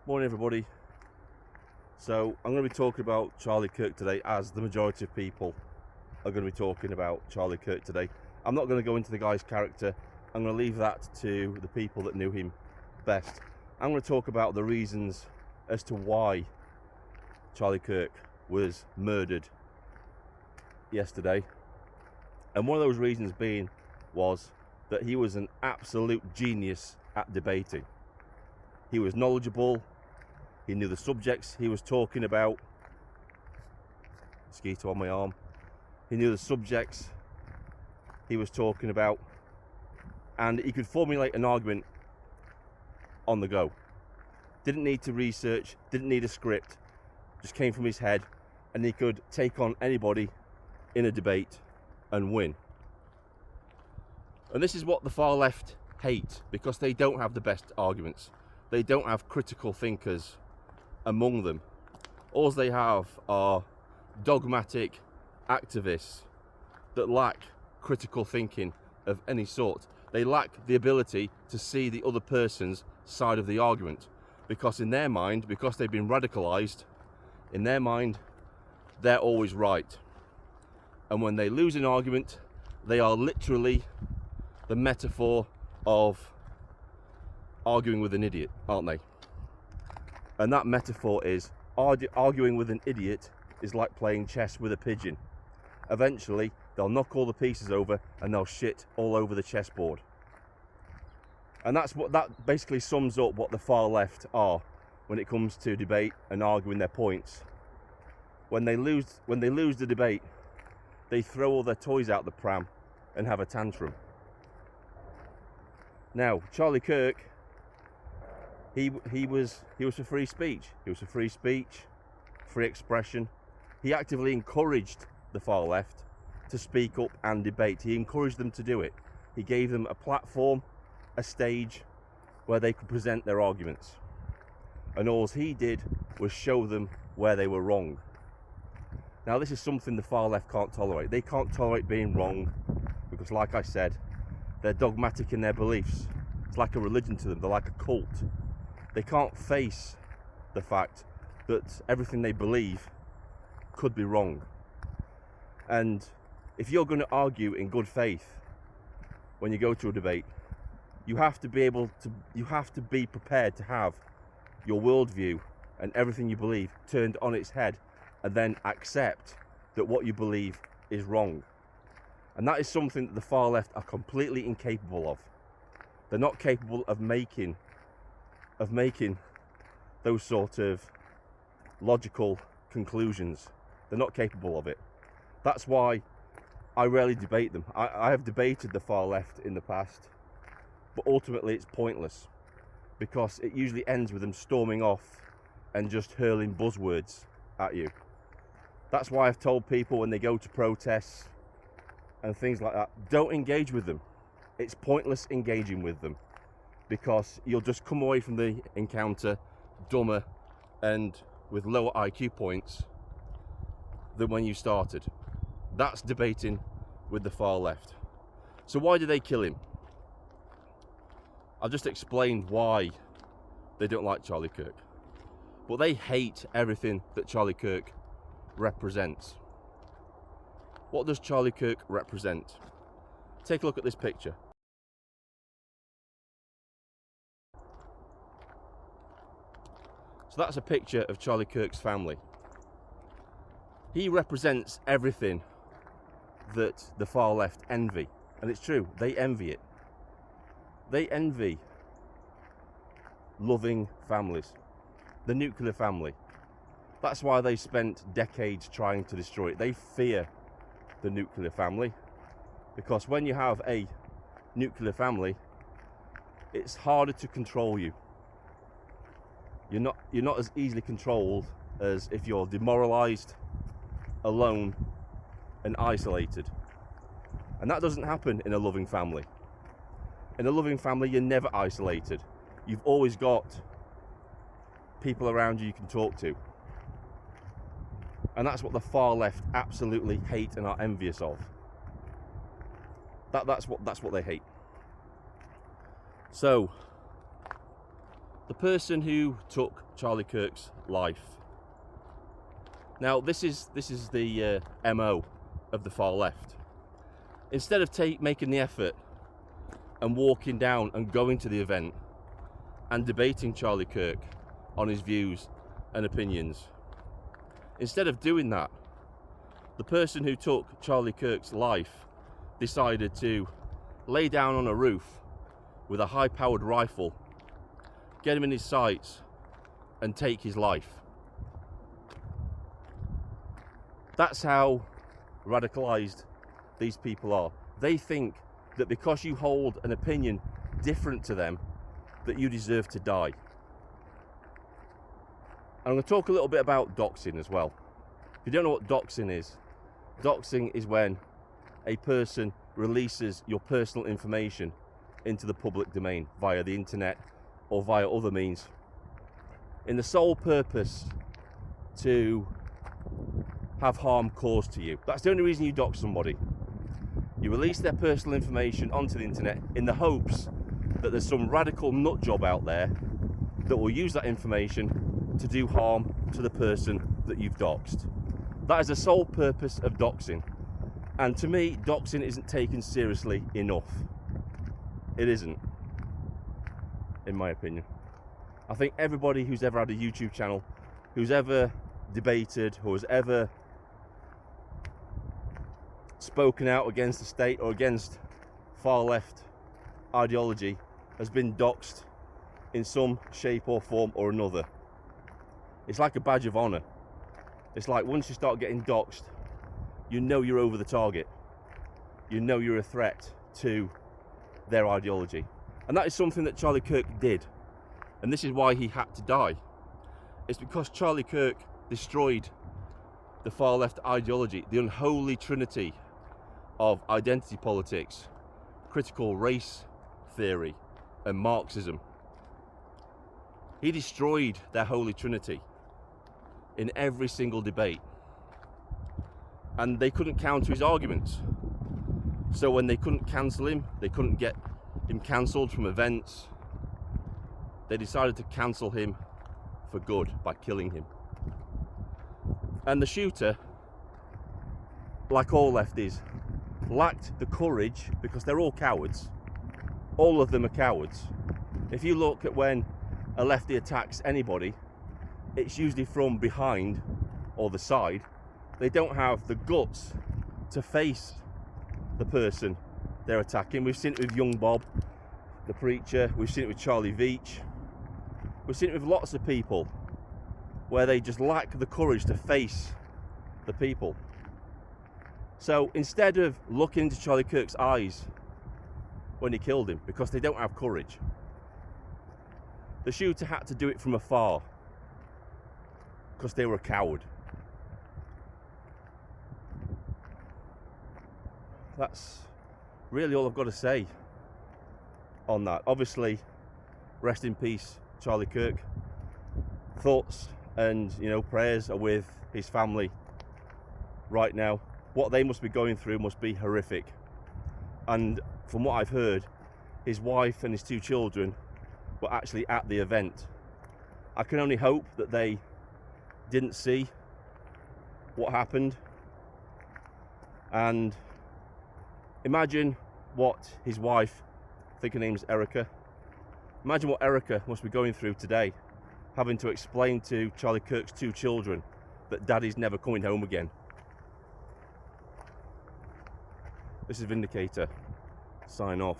Morning everybody. So I'm going to be talking about Charlie Kirk today, as the majority of people are going to be talking about Charlie Kirk today. I'm not going to go into the guy's character. I'm going to leave that to the people that knew him best. I'm going to talk about the reasons as to why Charlie Kirk was murdered yesterday. And one of those reasons was that he was an absolute genius at debating. He was knowledgeable. He knew the subjects he was talking about. Mosquito on my arm. He knew the subjects he was talking about, and he could formulate an argument on the go. Didn't need to research, didn't need a script, just came from his head, and he could take on anybody in a debate and win. And this is what the far left hate, because they don't have the best arguments. They don't have critical thinkers among them. All they have are dogmatic activists that lack critical thinking of any sort. They lack the ability to see the other person's side of the argument, because in their mind, because they've been radicalized, in their mind, they're always right. And when they lose an argument, they are literally the metaphor of arguing with an idiot, aren't they? And that metaphor is arguing with an idiot is like playing chess with a pigeon. Eventually, they'll knock all the pieces over and they'll shit all over the chessboard. And that basically sums up what the far left are when it comes to debate and arguing their points. When they lose the debate, they throw all their toys out the pram and have a tantrum. Now, Charlie Kirk, he was for free speech. He was for free speech, free expression. He actively encouraged the far left to speak up and debate. He encouraged them to do it. He gave them a platform, a stage where they could present their arguments. And all he did was show them where they were wrong. Now, this is something the far left can't tolerate. They can't tolerate being wrong because, like I said, they're dogmatic in their beliefs. It's like a religion to them. They're like a cult. They can't face the fact that everything they believe could be wrong. And if you're going to argue in good faith when you go to a debate, you have to be prepared to have your worldview and everything you believe turned on its head, and then accept that what you believe is wrong. And that is something that the far left are completely incapable of. They're not capable of making those sort of logical conclusions. They're not capable of it. That's why I rarely debate them. I have debated the far left in the past, but ultimately it's pointless, because it usually ends with them storming off and just hurling buzzwords at you. That's why I've told people when they go to protests and things like that, don't engage with them. It's pointless engaging with them, because you'll just come away from the encounter dumber and with lower IQ points than when you started. That's debating with the far left. So why did they kill him? I've just explained why they don't like Charlie Kirk. But they hate everything that Charlie Kirk represents. What does Charlie Kirk represent? Take a look at this picture. So that's a picture of Charlie Kirk's family. He represents everything that the far left envy. And it's true, they envy it. They envy loving families, the nuclear family. That's why they spent decades trying to destroy it. They fear the nuclear family, because when you have a nuclear family, it's harder to control you. You're not as easily controlled as if you're demoralized, alone, and isolated. And that doesn't happen in a loving family. In a loving family, you're never isolated. You've always got people around you can talk to. And that's what the far left absolutely hate and are envious of. That's what they hate. So, the person who took Charlie Kirk's life. Now, this is the MO of the far left. Instead of making the effort and walking down and going to the event and debating Charlie Kirk on his views and opinions, instead of doing that, the person who took Charlie Kirk's life decided to lay down on a roof with a high-powered rifle, get him in his sights, and take his life. That's how radicalized these people are. They think that because you hold an opinion different to them, that you deserve to die. I'm going to talk a little bit about doxing as well. If you don't know what doxing is when a person releases your personal information into the public domain via the internet or via other means, in the sole purpose to have harm caused to you. That's the only reason you dox somebody. You release their personal information onto the internet in the hopes that there's some radical nut job out there that will use that information to do harm to the person that you've doxed. That is the sole purpose of doxing. And to me, doxing isn't taken seriously enough. It isn't, in my opinion. I think everybody who's ever had a YouTube channel, who's ever debated, who has ever spoken out against the state or against far left ideology has been doxed in some shape or form or another. It's like a badge of honor. It's like once you start getting doxed, you know you're over the target. You know you're a threat to their ideology. And that is something that Charlie Kirk did. And this is why he had to die. It's because Charlie Kirk destroyed the far left ideology, the unholy trinity of identity politics, critical race theory, and Marxism. He destroyed their holy trinity in every single debate. And they couldn't counter his arguments. So when they couldn't cancel him, they couldn't get him cancelled from events, they decided to cancel him for good by killing him. And the shooter, like all lefties, lacked the courage, because they're all cowards. All of them are cowards. If you look at when a lefty attacks anybody, it's usually from behind or the side. They don't have the guts to face the person they're attacking. We've seen it with Young Bob, the preacher. We've seen it with Charlie Veach. We've seen it with lots of people where they just lack the courage to face the people. So instead of looking into Charlie Kirk's eyes when he killed him, because they don't have courage, the shooter had to do it from afar because they were a coward. That's really all I've got to say on that. Obviously, rest in peace, Charlie Kirk. Thoughts and prayers are with his family right now. What they must be going through must be horrific. And from what I've heard, his wife and his 2 children were actually at the event. I can only hope that they didn't see what happened. And imagine what his wife, I think her name's Erica, imagine what Erica must be going through today, having to explain to Charlie Kirk's 2 children that Daddy's never coming home again. This is Vindicator. Sign off.